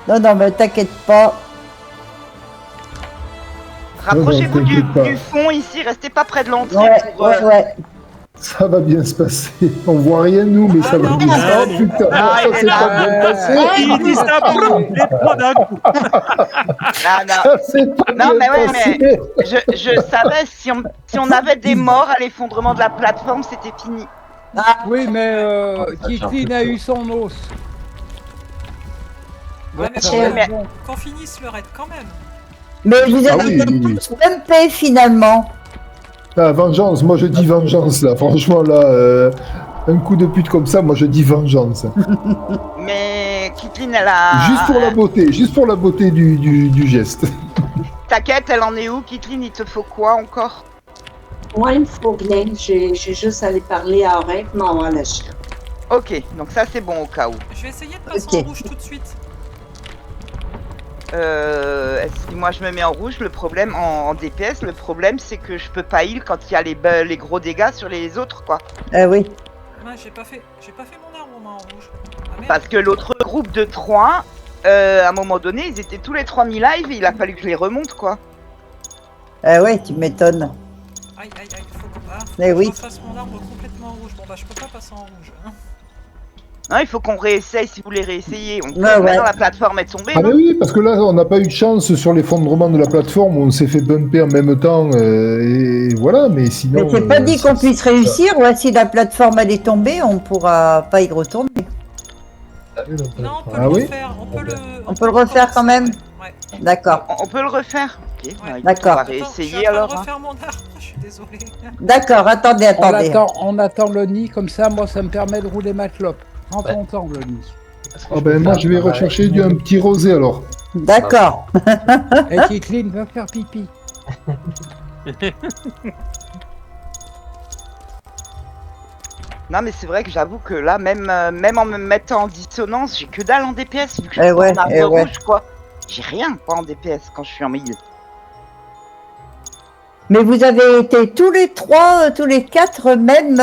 Non, mais t'inquiète pas.
Rapprochez-vous
non, t'inquiète pas.
du fond, ici. Restez pas près de l'entrée
Ouais,
pour...
ouais.
Ça va bien se passer. On voit rien, nous, mais ça va
non.
bien se passer. Oh putain,
Ah,
ça
il est
s'est
là.
pas bien passé.
Il dit ça pour les trois d'un coup.
Ah, non.
Ça s'est pas
Non,
bien
mais ouais,
passé.
Je savais, si on avait des morts à l'effondrement de la plateforme, c'était fini.
Oui, mais
ça tient
Kitlin
plus
a
chaud.
eu son os.
Ouais, mais
ça
bon,
va être
mais-
bon.
qu'on finisse le raid quand même.
Mais vous
Ah
avez
oui,
été
oui.
tous bumpés finalement.
Ah, vengeance, moi je dis vengeance là. Franchement, là, un coup de pute comme ça, moi je dis vengeance.
Mais Kitlin, elle a...
Juste pour la beauté du geste.
T'inquiète, elle en est où, Kitlin? Il te faut quoi encore?
Moi, il me faut rien. J'ai juste à aller parler à Aurec, mais on va lâcher.
Ok, donc ça c'est bon au cas où.
Je vais essayer de passer
Ok.
en rouge tout de suite.
Si moi je me mets en rouge, le problème en DPS, le problème c'est que je peux pas heal quand il y a les gros dégâts sur les autres, quoi.
Ah oui.
Ouais, j'ai pas fait mon arbre moi en rouge. Ah, merde.
Parce que l'autre groupe de 3, à un moment donné, ils étaient tous les 3 mis live et il a fallu que je les remonte, quoi.
Ah ouais, tu m'étonnes.
Aïe, faut
Eh
que
oui.
je refasse mon arbre complètement en rouge. Bon bah je peux pas passer en rouge. Hein.
Non, il faut qu'on réessaye si vous voulez réessayer. On peut
Ouais, ouais.
maintenant la plateforme est tombée,
Ah
non?
mais oui, parce que là, on n'a pas eu de chance sur l'effondrement de la plateforme, on s'est fait bumper en même temps, et voilà, mais sinon...
Mais c'est pas dit qu'on
ça-
puisse réussir, ouais, si la plateforme elle est tombée, on pourra pas y retourner.
T'as vu le
Non, on peut
Ah
le
oui
refaire.
On peut le refaire quand même.
Ouais.
D'accord.
On peut le refaire? Ok, bah, écoute,
D'accord.
on va
Attends, je suis
réessayer
en train de
alors. Hein.
refaire mon arbre. Je suis désolée.
D'accord, attendez.
On attend le nid, comme ça, moi, ça me permet de rouler ma clope. Prends ton temps, le nid.
Ah ben moi, je vais rechercher un petit rosé alors.
D'accord.
Et Kitlin va faire pipi.
Non, mais c'est vrai que j'avoue que là, même en me mettant en dissonance, j'ai que dalle en DPS vu que je
Eh
suis
ouais,
en arbre
eh ouais.
rouge, quoi. J'ai rien, quoi, en DPS quand je suis en heal.
Mais vous avez été tous les trois, tous les quatre, même.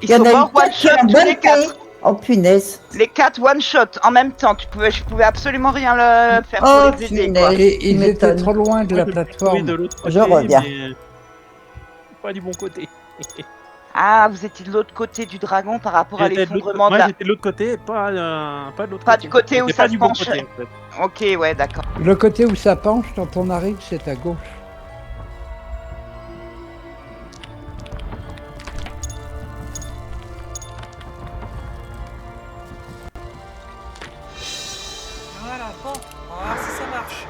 Ils
Il y en
sont
a
morts
eu
one
quatre qui
shot
ont
tous les
bumpé.
4.
Oh punaise.
Les 4 one shot en même temps. Je pouvais absolument rien faire
Oh,
pour les aider, quoi.
punaise.
Et ils étaient
m'étonnes.
trop loin de la
Oui,
plateforme.
de l'autre côté,
Je reviens.
mais pas du bon côté.
Ah, vous étiez de l'autre côté du dragon par rapport à
J'étais de l'autre-
l'effondrement de
Moi
la...
j'étais de l'autre côté, pas de l'autre
Pas
côté.
du côté où
J'étais
ça
pas
se
du bon
penche.
côté, en fait.
Ok, ouais, d'accord.
Le côté où ça penche, quand on arrive, c'est à gauche.
Voilà, bon. On va voir si ça marche.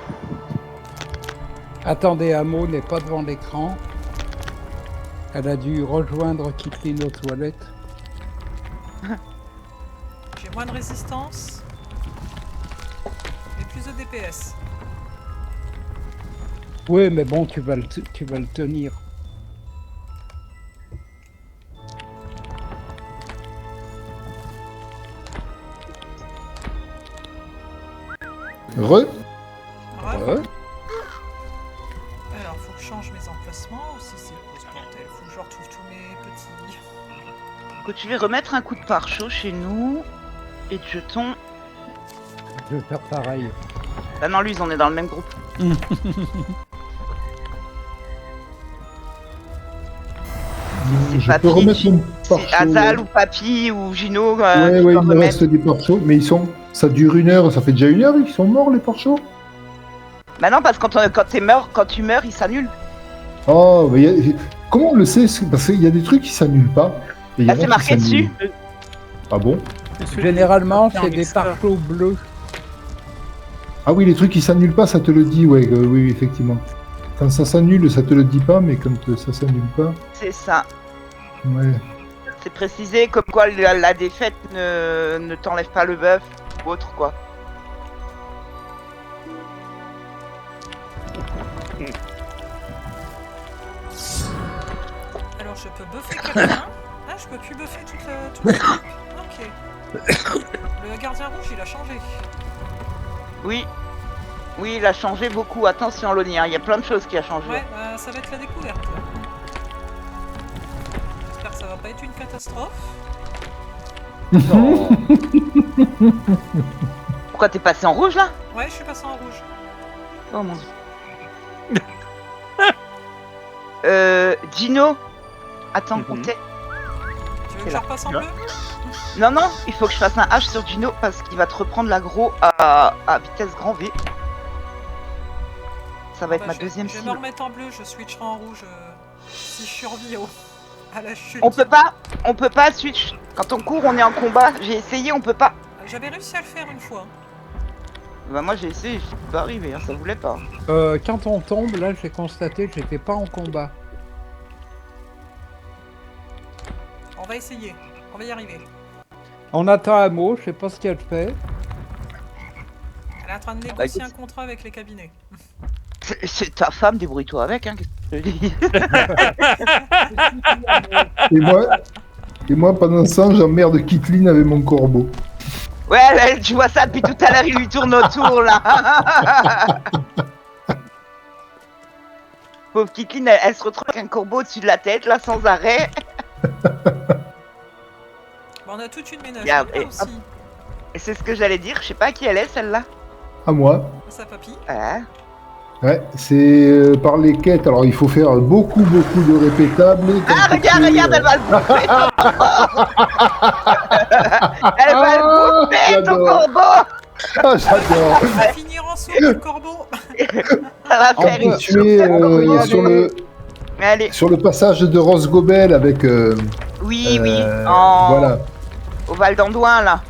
Attendez, Amo n'est pas devant l'écran. Elle a dû rejoindre Kitlin aux toilettes.
J'ai moins de résistance. Et plus de DPS.
Oui, mais bon, tu vas le tenir.
Re
Ouais.
Ouais.
Alors, faut que je change mes emplacements aussi, c'est le gros bordel. Faut que je retrouve tous mes petits.
Écoute, je vais remettre un coup de pare-chaud chez nous. Et de jetons.
Je vais faire pareil.
Bah non, lui, on est dans le même groupe.
Je
Papy,
peux remettre mon
C'est
pare-chaud.
Azal ou Papy ou Gino.
Ouais,
qui
ouais,
doit
il me
remettre.
reste des pare-chauds, mais ils sont... Ça dure 1 heure, ça fait déjà 1 heure qu'ils sont morts les pare-chauds.
Bah non, parce que quand tu meurs, il s'annule.
Oh, mais comment on le sait? Parce qu'il y a des trucs qui s'annulent pas. Et il y en
Ah,
a
c'est
qui
marqué
s'annulent.
dessus.
Ah bon?
Généralement,
Ah,
c'est des
ça.
parcours bleus.
Ah oui, les trucs qui s'annulent pas, ça te le dit, ouais, oui, effectivement. Quand ça s'annule, ça te le dit pas, mais quand ça s'annule pas,
C'est ça.
ouais.
C'est précisé comme quoi la défaite ne t'enlève pas le buff ou autre quoi.
Alors je peux buffer quelqu'un. Ah, je peux plus buffer toute la... Ok. Le gardien rouge, il a changé.
Oui. Oui, il a changé beaucoup. Attention, Loni, hein, il y a plein de choses qui a changé.
Ouais, bah, ça va être la découverte. Là. J'espère que ça va pas être une catastrophe.
Non.
Pourquoi t'es passé en rouge là?
Ouais, je suis passé en rouge.
Oh mon dieu. Gino. Attends,
Mhm.
on t'est.
Tu veux que je repasse en
Là.
bleu?
Non, non, il faut que je fasse un H sur Gino parce qu'il va te reprendre l'aggro à vitesse grand V. Ça va être
Bah,
ma
je
deuxième
vais me
cible.
remettre en bleu, je switcherai en rouge si je survis à la chute.
On peut pas switch. Quand on court, on est en combat. J'ai essayé, on peut pas.
J'avais réussi à le faire une fois.
Bah moi j'ai essayé, je suis pas arrivé, hein, ça voulait pas.
Quand on tombe, là, j'ai constaté que j'étais pas en combat.
On va essayer, on va y arriver.
On attend un mot, je sais pas ce qu'elle fait.
Elle est en train de négocier
écoute.
un contrat avec les cabinets.
C'est ta femme, débrouille-toi avec, hein, qu'est-ce que je te dis.
Et moi, pendant ce temps, j'emmerde Kitlin avec mon corbeau.
Ouais, là, tu vois ça depuis tout à l'heure, il lui tourne autour là. Pauvre Kitlin, elle se retrouve avec un corbeau au-dessus de la tête là, sans arrêt.
Bon, on a toute une ménage
Regarde,
là
et
aussi.
Et c'est ce que j'allais dire, je sais pas qui elle est celle-là.
À moi.
Ça papy.
Ouais.
Ouais, c'est par les quêtes. Alors, il faut faire beaucoup de répétables. Quand
Ah,
tu
regarde,
fais,
regarde, elle va le bouffer. Elle va le bouffer, ton
j'adore.
corbeau.
Ah, j'adore.
On va finir en saut, le corbeau.
Ça va
En
faire
plus,
une
Tu es
Allez,
sur le passage de Rosgobel avec.
oui,
Voilà.
Au Val d'Andouin là.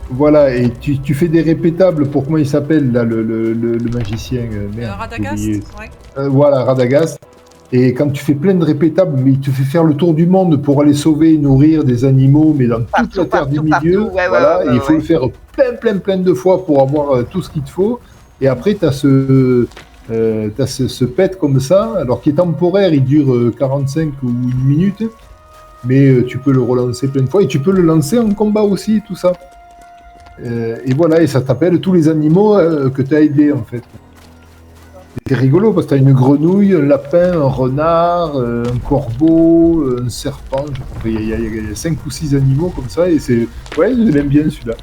Voilà, et tu fais des répétables pour comment il s'appelle là, le magicien merde, j'ai
Radagast,
oublié.
ouais.
Voilà, Radagast. Et quand tu fais plein de répétables, mais il te fait faire le tour du monde pour aller sauver et nourrir des animaux, mais dans toute la terre du milieu.
Partout, ouais,
voilà,
ouais,
et il faut
ouais.
le faire plein de fois pour avoir tout ce qu'il te faut. Et après, tu as ce pet comme ça, alors qui est temporaire, il dure 45 ou une minute, mais tu peux le relancer plein de fois et tu peux le lancer en combat aussi, tout ça. Et voilà, et ça t'appelle tous les animaux que tu as aidés en fait. C'est rigolo parce que tu as une grenouille, un lapin, un renard, un corbeau, un serpent. Je crois qu'il y a 5 ou 6 animaux comme ça et c'est. Ouais, je l'aime bien celui-là.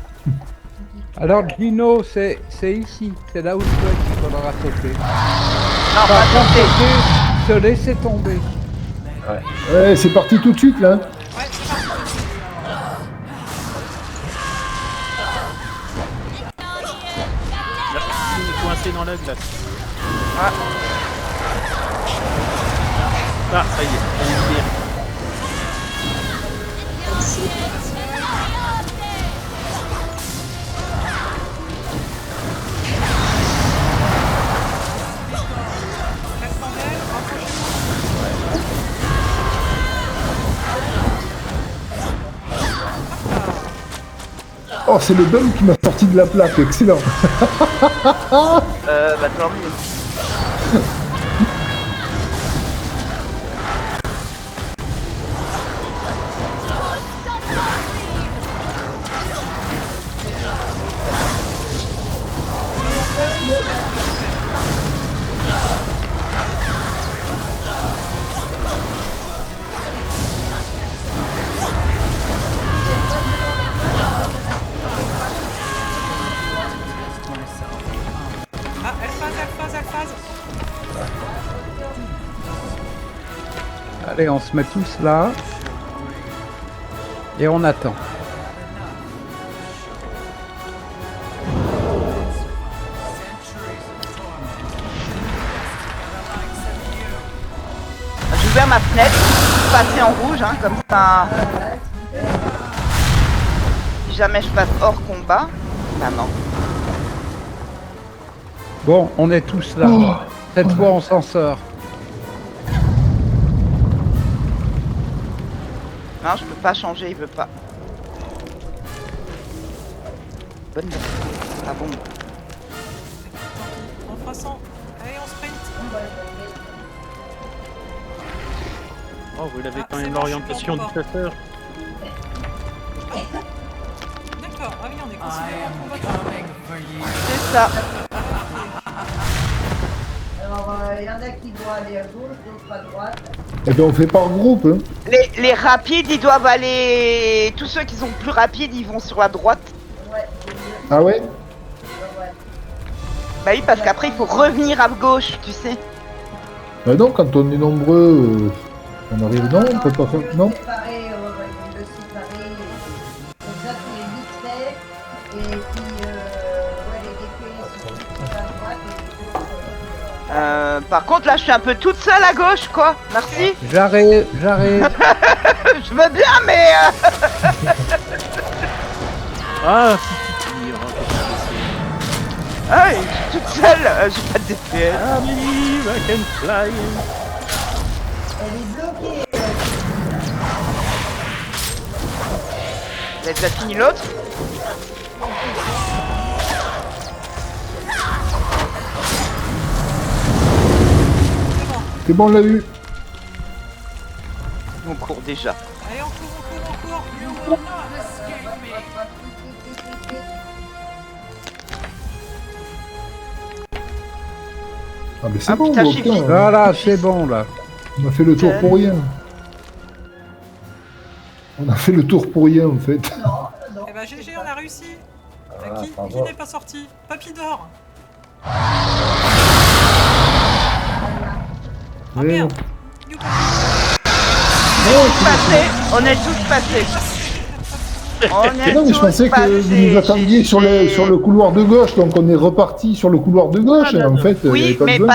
Alors, Gino, c'est ici, c'est là où il faudra sauter.
Non, pas tenter.
Se laisser tomber.
Ouais, c'est parti tout de suite là.
Ouais, c'est parti.
Il est coincé dans la glace. Ah, ça y est, elle est libérée.
Reste en belle, rapprochez-vous.
Oh, c'est le bum qui m'a sorti de la plaque, excellent.
Bah tant mieux.
Ah, elle phase.
Allez, on se met tous là. Et on attend.
J'ai ouvert ma fenêtre, je suis passé en rouge, hein, comme ça. jamais je passe hors combat. Bah non.
Bon, on est tous là.
Oh.
Cette fois, on s'en sort.
Non, je peux pas changer, il veut pas. Bonne note. Ah bon.
En passant. Allez, on sprint.
Oh, vous l'avez
Ah,
quand
c'est
même
bon,
l'orientation
je
du
suis en
chasseur.
D'accord, ah oui, on est considéré en combattant.
C'est ça.
Alors, il y en a qui doivent aller à gauche, d'autres à droite.
Et ben on fait par groupe. Hein.
Les rapides, ils doivent aller... Tous ceux qui sont plus rapides, ils vont sur la droite.
Ouais,
Ah ouais?
Bah oui, parce qu'après, il faut revenir à gauche, tu sais.
Bah non, quand on est nombreux, on arrive. Non, on peut pas faire. Non.
Ils vont le séparer. Comme ça, tous les mixés. Et puis, les DP sont tous à droite.
Par contre, là, je suis un peu toute seule à gauche, quoi. Merci.
J'arrive, j'arrive.
Je veux bien, mais...
Ah, si tu tires.
Ah, je suis toute seule. J'ai pas de DPS.
I believe I can fly.
Elle est bloquée.
Vous avez déjà fini l'autre?
C'est bon, on l'a eu.
On court déjà.
Allez, on court. You will not.
Ah mais c'est
Ah,
bon,
putain,
donc,
j'ai
putain,
fini.
Voilà, c'est bon là.
on a fait le tour pour rien. On a fait le tour pour rien en fait.
Eh ben GG, on a réussi.
Ah,
Qui
bravo.
n'est pas sorti? Papy d'or. Ah
Ouais.
merde. You
On est tous passés. On
Mais
est
non, mais je
tous
pensais que vous
passés.
nous attendiez sur le couloir de gauche, donc on est reparti sur le couloir de gauche, et en fait, il y
Oui,
avait pas
mais
besoin.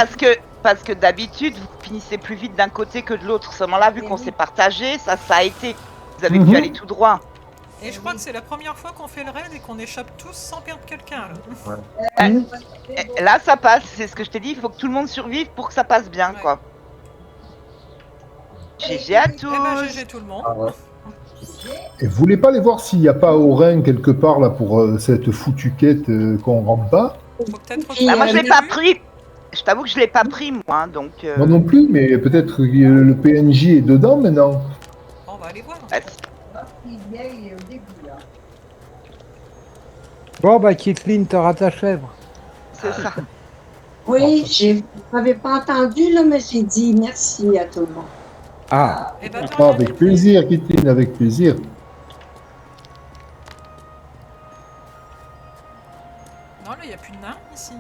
parce que d'habitude, vous finissez plus vite d'un côté que de l'autre. Seulement là, vu qu'on s'est partagé, ça a été. Vous avez pu aller tout droit.
Et je crois que c'est la première fois qu'on fait le raid et qu'on échappe tous sans perdre quelqu'un. Là.
Et là, ça passe. C'est ce que je t'ai dit. Il faut que tout le monde survive pour que ça passe bien,
Ouais.
quoi. GG à
Eh ben
tous.
GG tout le monde.
Ah ouais.
Et vous voulez pas aller voir s'il n'y a pas Aurin quelque part là pour cette foutue quête qu'on rentre pas?
Faut peut-être
Et,
Ah, moi, je l'ai
le
pas pris. Je t'avoue que je l'ai pas pris, moi. Hein, donc.
Moi non plus, mais peut-être que le PNJ est dedans maintenant.
On va aller voir.
bah,
Il vient, il est au début, là.
Bon, bah, Kathleen, t'auras ta chèvre.
c'est ça.
Oui, je n'avais pas entendu, là, mais j'ai dit merci à tout le monde.
Ah,
Eh ben,
Ah, avec plaisir, Kitine, avec plaisir.
Non, là, il n'y a plus de nains ici.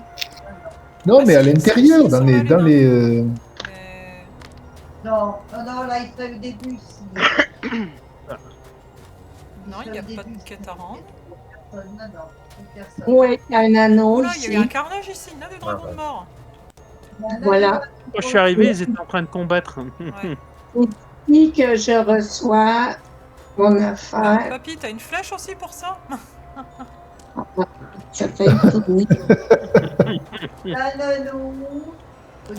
Non,
Ah,
mais à
si,
l'intérieur,
si,
dans
si,
les,
ils
dans
sont
les.
Mais...
Non, là, il serait au début.
Non, il n'y a pas de quête à rendre.
Oui, il y a un anneau
Oh là, il y a eu
ici.
un carnage ici. Il y a des dragons de mort.
Voilà.
Quand je suis arrivé, ils étaient en train de combattre.
Ouais.
Puis que je reçois mon affaire,
Papy, t'as une flèche aussi pour ça?
ça fait une tournée.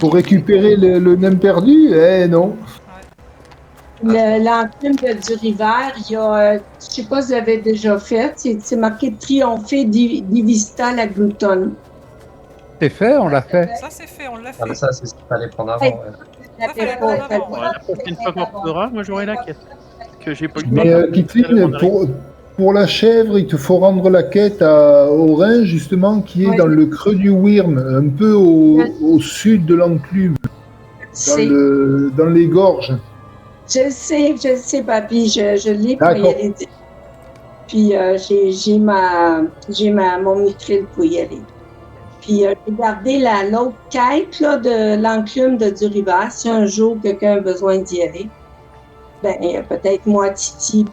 Pour récupérer le nain perdu? Eh non.
L'enclume du rivière, il y a, je sais pas si vous avez déjà fait, c'est marqué triompher divista la gloutonne.
c'est fait, on l'a fait.
Ça, c'est fait, on l'a
Ah, mais
fait.
ça, c'est ce qu'il fallait prendre avant.
Hey.
Ouais.
Ça
fallait
fait
pas
pas-
avant.
Bon, la prochaine fois qu'on fera, moi j'aurai la quête. Parce que j'ai pas eu le temps.
Mais Kitine, pour la chèvre, il te faut rendre la quête à Aurin, justement, qui est
Oui.
dans le creux du Wyrm, un peu au sud de l'enclume, dans les gorges.
Je sais, papy, je l'ai pour y
D'accord.
aller. Puis j'ai mon mitril pour y aller. Puis j'ai gardé l'autre quête là, de l'enclume de Durivar. Si un jour quelqu'un a besoin d'y aller, ben peut-être moi, Titi,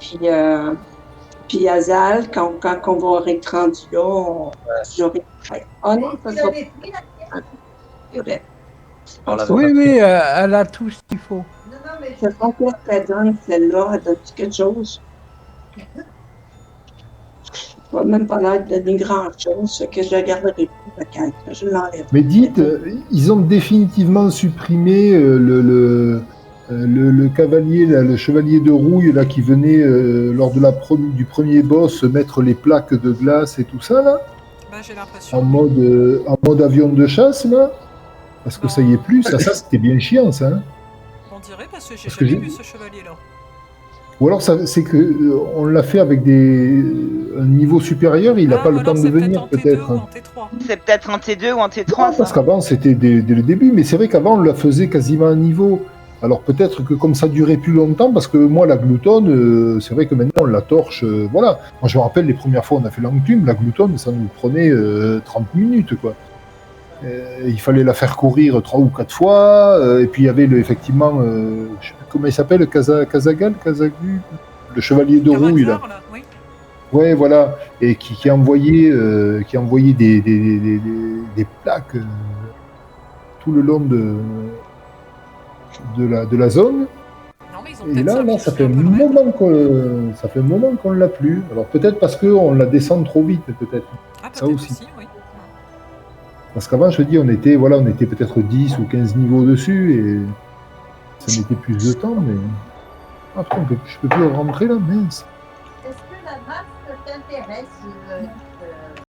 puis Azal, quand on va être rendu là, j'aurai fait. Oh non, ça sera pas vrai.
On l'avait
Oui,
pas
oui, elle a tout ce qu'il faut.
Je pense que ça donne celle-là, elle donne quelque chose. va même pas leur donner grand-chose, que je ne garderai plus la quête. Je l'enlève.
Mais dites, ils ont définitivement supprimé le cavalier, là, le chevalier de rouille là, qui venait lors de du premier boss mettre les plaques de glace et tout ça là,
Bah, j'ai l'impression.
en mode avion de chasse là. Parce que ça y est plus, ça c'était bien chiant ça. Hein.
On dirait parce que j'ai
Parce que
jamais
j'ai-
vu ce chevalier-là.
Ou alors c'est que on l'a fait avec un niveau supérieur, il n'a pas
ou
le temps
alors
de
c'est
venir
peut-être
peut-être.
en T2 ou en T3.
C'est peut-être en T2 ou en T3,
Non, parce
ça.
qu'avant c'était dès le début, mais c'est vrai qu'avant on la faisait quasiment à niveau. Alors peut-être que comme ça durait plus longtemps, parce que moi la gloutonne, c'est vrai que maintenant on la torche, voilà. Moi je me rappelle les premières fois on a fait l'enclume, la gloutonne ça nous prenait 30 minutes quoi. Il fallait la faire courir 3 ou 4 fois, et puis il y avait effectivement, je sais plus comment il s'appelle, Kazagal, le chevalier de rouille là.
Carador, là, oui.
Ouais, voilà, et qui envoyait des plaques tout le long de la zone.
Non, mais ils ont
Et
peut-être
là,
servi
ça
juste
fait
un
un
peu le rêve.
moment qu'on l'a plus. Alors peut-être parce qu'on la descend trop vite, peut-être.
Ah,
ça
peut-être
aussi.
aussi, oui.
Parce qu'avant, je te dis, on était peut-être 10 ou 15 niveaux dessus et ça mettait plus de temps, mais. Ah putain, je peux plus rentrer là, mince.
Est-ce que la masse t'intéresse